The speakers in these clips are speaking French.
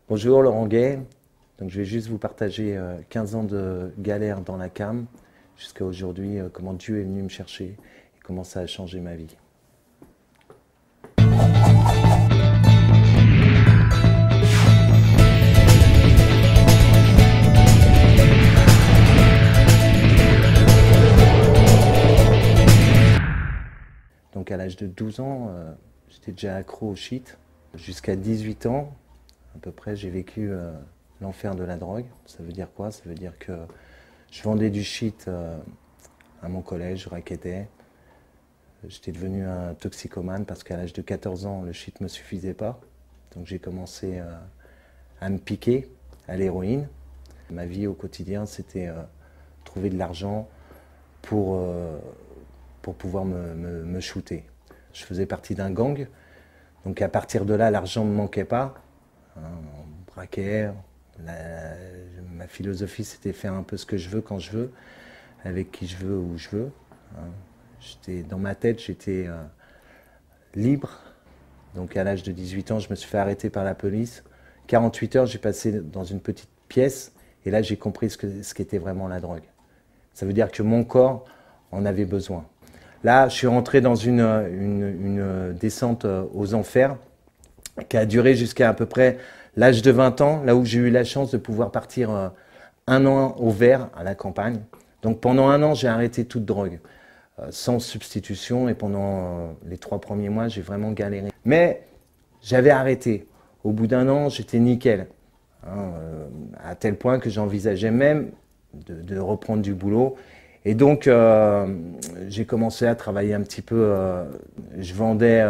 Bonjour Laurent Gay, donc je vais juste vous partager 15 ans de galère dans la cam jusqu'à aujourd'hui, comment Dieu est venu me chercher et comment ça a changé ma vie. Donc à l'âge de 12 ans, j'étais déjà accro au shit. Jusqu'à 18 ans, à peu près, j'ai vécu l'enfer de la drogue. Ça veut dire quoi? Ça veut dire que je vendais du shit à mon collège, je rackettais. J'étais devenu un toxicomane parce qu'à l'âge de 14 ans, le shit ne me suffisait pas. Donc j'ai commencé à me piquer à l'héroïne. Ma vie au quotidien, c'était trouver de l'argent pour pouvoir me shooter. Je faisais partie d'un gang, donc à partir de là, l'argent ne me manquait pas. On braquait, ma philosophie c'était faire un peu ce que je veux quand je veux, avec qui je veux, où je veux. Dans ma tête, j'étais libre. Donc à l'âge de 18 ans, je me suis fait arrêter par la police. 48 heures, j'ai passé dans une petite pièce et là j'ai compris ce qu'était vraiment la drogue. Ça veut dire que mon corps en avait besoin. Là, je suis rentré dans une descente aux enfers qui a duré jusqu'à peu près l'âge de 20 ans, là où j'ai eu la chance de pouvoir partir un an au vert à la campagne. Donc pendant un an, j'ai arrêté toute drogue, sans substitution, et pendant les 3 premiers mois, j'ai vraiment galéré. Mais j'avais arrêté. Au bout d'un an, j'étais nickel, à tel point que j'envisageais même de reprendre du boulot. Et donc, j'ai commencé à travailler un petit peu. Je vendais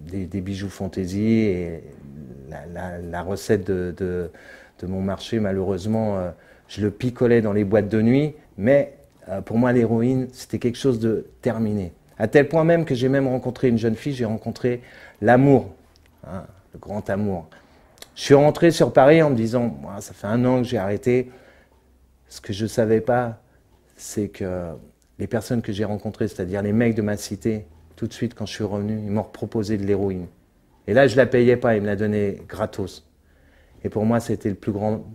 des bijoux fantaisie et la recette de mon marché, malheureusement, je le picolais dans les boîtes de nuit. Mais pour moi, l'héroïne, c'était quelque chose de terminé. À tel point même que j'ai même rencontré une jeune fille, j'ai rencontré l'amour, le grand amour. Je suis rentré sur Paris en me disant, moi, ça fait un an que j'ai arrêté. Ce que je ne savais pas, c'est que les personnes que j'ai rencontrées, c'est-à-dire les mecs de ma cité, tout de suite, quand je suis revenu, ils m'ont proposé de l'héroïne. Et là, je ne la payais pas, ils me la donnaient gratos. Et pour moi, c'était le plus grand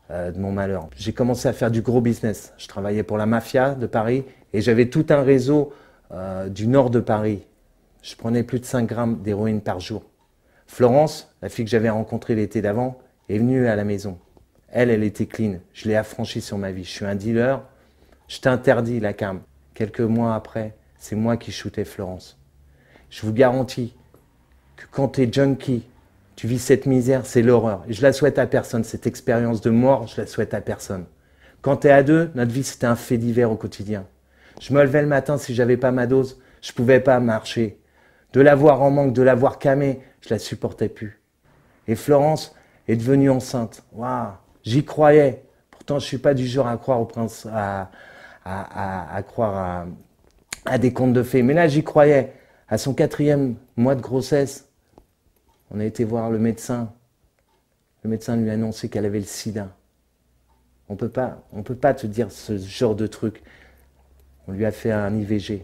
de mon malheur. J'ai commencé à faire du gros business. Je travaillais pour la mafia de Paris et j'avais tout un réseau du nord de Paris. Je prenais plus de 5 grammes d'héroïne par jour. Florence, la fille que j'avais rencontrée l'été d'avant, est venue à la maison. Elle était clean. Je l'ai affranchie sur ma vie. Je suis un dealer. Je t'interdis la cam. Quelques mois après, c'est moi qui shootais Florence. Je vous garantis que quand tu es junkie, tu vis cette misère, c'est l'horreur. Et je la souhaite à personne. Cette expérience de mort, je la souhaite à personne. Quand tu es à deux, notre vie, c'était un fait divers au quotidien. Je me levais le matin, si j'avais pas ma dose, je pouvais pas marcher. De la voir en manque, de la voir camée, je la supportais plus. Et Florence est devenue enceinte. Waouh! J'y croyais. Pourtant, je ne suis pas du genre à croire au prince, à croire à des contes de fées. Mais là, j'y croyais. À son 4e mois de grossesse, on a été voir le médecin. Le médecin lui a annoncé qu'elle avait le sida. On peut pas te dire ce genre de truc. On lui a fait un IVG.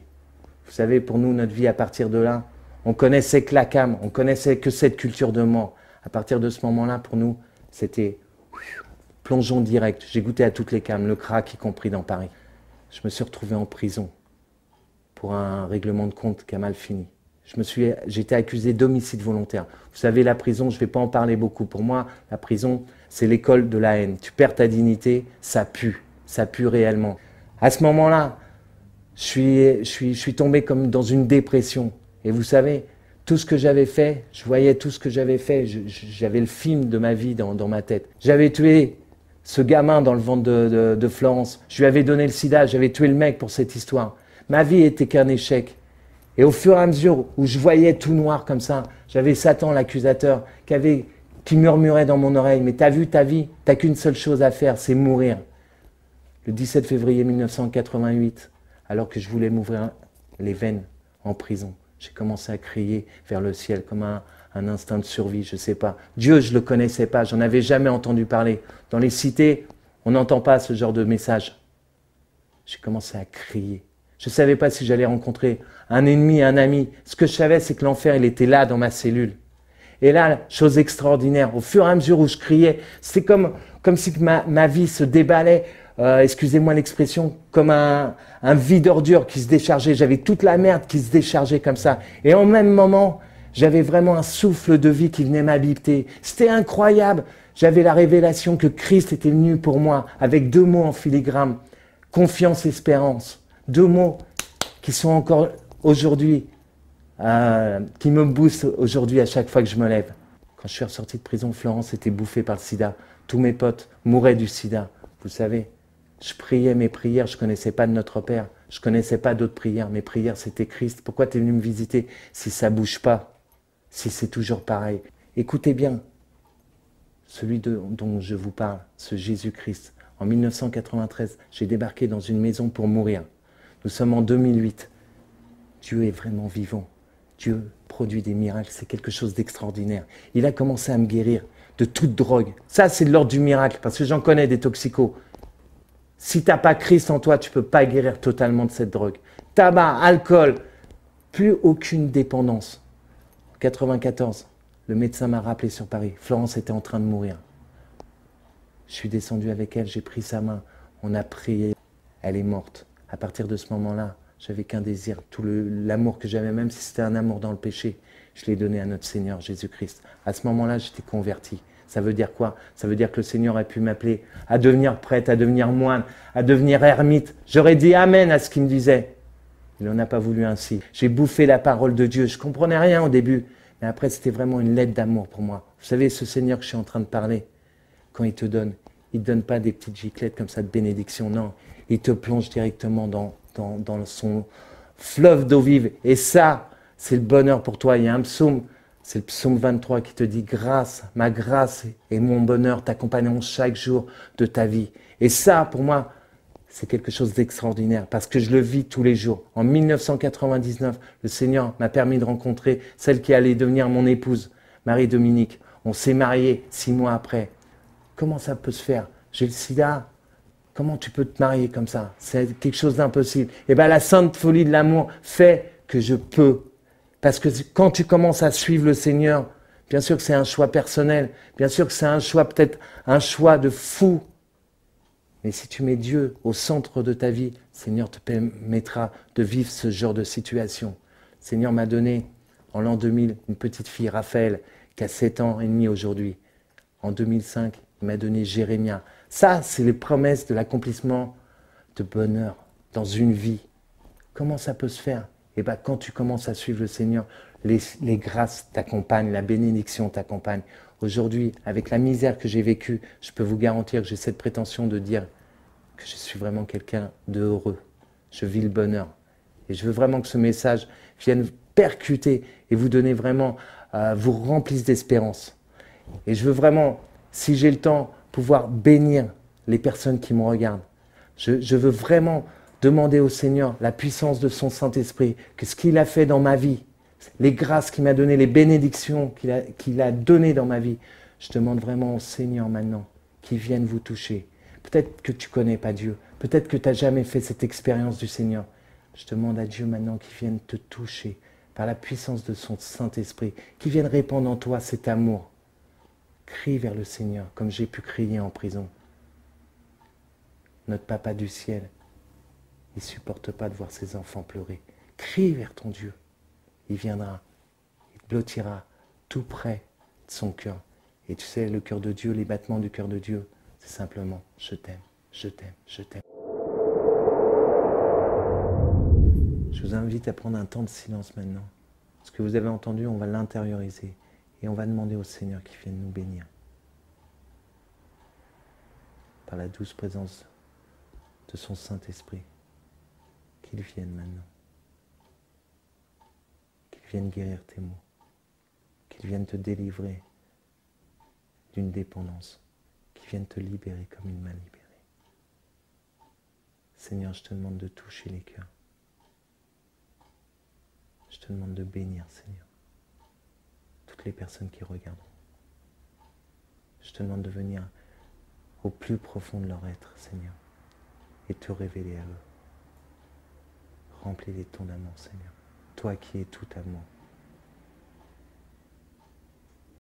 Vous savez, pour nous, notre vie, à partir de là, on connaissait que la cam, on connaissait que cette culture de mort. À partir de ce moment-là, pour nous, c'était plongeon direct. J'ai goûté à toutes les cams, le crack y compris dans Paris. Je me suis retrouvé en prison pour un règlement de compte qui a mal fini. J'ai été accusé d'homicide volontaire. Vous savez, la prison, je ne vais pas en parler beaucoup. Pour moi, la prison, c'est l'école de la haine. Tu perds ta dignité, ça pue réellement. À ce moment-là, je suis tombé comme dans une dépression. Et vous savez, tout ce que j'avais fait, je voyais tout ce que j'avais fait. J'avais le film de ma vie dans ma tête. J'avais tué ce gamin dans le ventre de Florence. Je lui avais donné le sida, j'avais tué le mec pour cette histoire. Ma vie était qu'un échec. Et au fur et à mesure où je voyais tout noir comme ça, j'avais Satan, l'accusateur, qui murmurait dans mon oreille, mais t'as vu ta vie, t'as qu'une seule chose à faire, c'est mourir. Le 17 février 1988, alors que je voulais m'ouvrir les veines en prison, j'ai commencé à crier vers le ciel comme un instinct de survie, je ne sais pas. Dieu, je ne le connaissais pas, j'en avais jamais entendu parler. Dans les cités, on n'entend pas ce genre de message. J'ai commencé à crier. Je ne savais pas si j'allais rencontrer un ennemi, un ami. Ce que je savais, c'est que l'enfer, il était là dans ma cellule. Et là, chose extraordinaire, au fur et à mesure où je criais, c'est comme si ma vie se déballait, excusez-moi l'expression, comme un vide ordure qui se déchargeait. J'avais toute la merde qui se déchargeait comme ça. Et en même moment, j'avais vraiment un souffle de vie qui venait m'habiter. C'était incroyable. J'avais la révélation que Christ était venu pour moi avec 2 mots en filigrane. Confiance, espérance. 2 mots qui sont encore aujourd'hui, qui me boostent aujourd'hui à chaque fois que je me lève. Quand je suis ressorti de prison, Florence était bouffée par le sida. Tous mes potes mouraient du sida. Vous savez, je priais mes prières, je ne connaissais pas de Notre Père. Je ne connaissais pas d'autres prières. Mes prières, c'était Christ. Pourquoi tu es venu me visiter si ça ne bouge pas? Si c'est toujours pareil. Écoutez bien, celui dont je vous parle, ce Jésus-Christ. En 1993, j'ai débarqué dans une maison pour mourir. Nous sommes en 2008. Dieu est vraiment vivant. Dieu produit des miracles. C'est quelque chose d'extraordinaire. Il a commencé à me guérir de toute drogue. Ça, c'est de l'ordre du miracle, parce que j'en connais des toxicos. Si tu n'as pas Christ en toi, tu ne peux pas guérir totalement de cette drogue. Tabac, alcool, plus aucune dépendance. En 1994, le médecin m'a rappelé sur Paris. Florence était en train de mourir. Je suis descendu avec elle, j'ai pris sa main. On a prié. Elle est morte. À partir de ce moment-là, j'avais qu'un désir. Tout l'amour que j'avais, même si c'était un amour dans le péché, je l'ai donné à notre Seigneur Jésus-Christ. À ce moment-là, j'étais converti. Ça veut dire quoi? Ça veut dire que le Seigneur a pu m'appeler à devenir prêtre, à devenir moine, à devenir ermite. J'aurais dit Amen à ce qu'il me disait. Il n'en a pas voulu ainsi. J'ai bouffé la parole de Dieu. Je ne comprenais rien au début. Mais après, c'était vraiment une lettre d'amour pour moi. Vous savez, ce Seigneur que je suis en train de parler, quand il te donne pas des petites giclettes comme ça de bénédiction. Non, il te plonge directement dans son fleuve d'eau vive. Et ça, c'est le bonheur pour toi. Il y a un psaume, c'est le psaume 23 qui te dit « Grâce, ma grâce et mon bonheur t'accompagneront chaque jour de ta vie. » Et ça, pour moi, c'est quelque chose d'extraordinaire parce que je le vis tous les jours. En 1999, le Seigneur m'a permis de rencontrer celle qui allait devenir mon épouse, Marie-Dominique. On s'est mariés 6 mois après. Comment ça peut se faire? J'ai le sida. Comment tu peux te marier comme ça? C'est quelque chose d'impossible. Et bien la sainte folie de l'amour fait que je peux. Parce que quand tu commences à suivre le Seigneur, bien sûr que c'est un choix personnel. Bien sûr que c'est un choix, peut-être un choix de fou. Mais si tu mets Dieu au centre de ta vie, le Seigneur te permettra de vivre ce genre de situation. Le Seigneur m'a donné, en l'an 2000, une petite fille, Raphaël, qui a 7 ans et demi aujourd'hui. En 2005, il m'a donné Jérémia. Ça, c'est les promesses de l'accomplissement de bonheur dans une vie. Comment ça peut se faire? Eh bien, quand tu commences à suivre le Seigneur, les grâces t'accompagnent, la bénédiction t'accompagne. Aujourd'hui, avec la misère que j'ai vécue, je peux vous garantir que j'ai cette prétention de dire que je suis vraiment quelqu'un de heureux. Je vis le bonheur. Et je veux vraiment que ce message vienne percuter et vous donner vraiment, vous remplisse d'espérance. Et je veux vraiment, si j'ai le temps, pouvoir bénir les personnes qui me regardent. Je veux vraiment demander au Seigneur la puissance de son Saint-Esprit, que ce qu'il a fait dans ma vie, les grâces qu'il m'a données, les bénédictions qu'il a données dans ma vie, je demande vraiment au Seigneur maintenant qu'il vienne vous toucher. Peut-être que tu ne connais pas Dieu, peut-être que tu n'as jamais fait cette expérience du Seigneur. Je demande à Dieu maintenant qu'il vienne te toucher par la puissance de son Saint-Esprit, qu'il vienne répandre en toi cet amour. Crie vers le Seigneur, comme j'ai pu crier en prison. Notre Papa du ciel, il ne supporte pas de voir ses enfants pleurer. Crie vers ton Dieu. Il viendra, il te blottira tout près de son cœur. Et tu sais, le cœur de Dieu, les battements du cœur de Dieu, c'est simplement « je t'aime, je t'aime, je t'aime ». Je vous invite à prendre un temps de silence maintenant. Ce que vous avez entendu, on va l'intérioriser. Et on va demander au Seigneur qu'il vienne nous bénir. Par la douce présence de son Saint-Esprit. Qu'il vienne maintenant. Qu'il vienne guérir tes maux. Qu'il vienne te délivrer d'une dépendance. Qu'il vienne te libérer comme il m'a libéré. Seigneur, je te demande de toucher les cœurs. Je te demande de bénir, Seigneur, toutes les personnes qui regardent. Je te demande de venir au plus profond de leur être, Seigneur, et te révéler à eux. Remplis-les de ton amour, Seigneur. Toi qui es tout amour.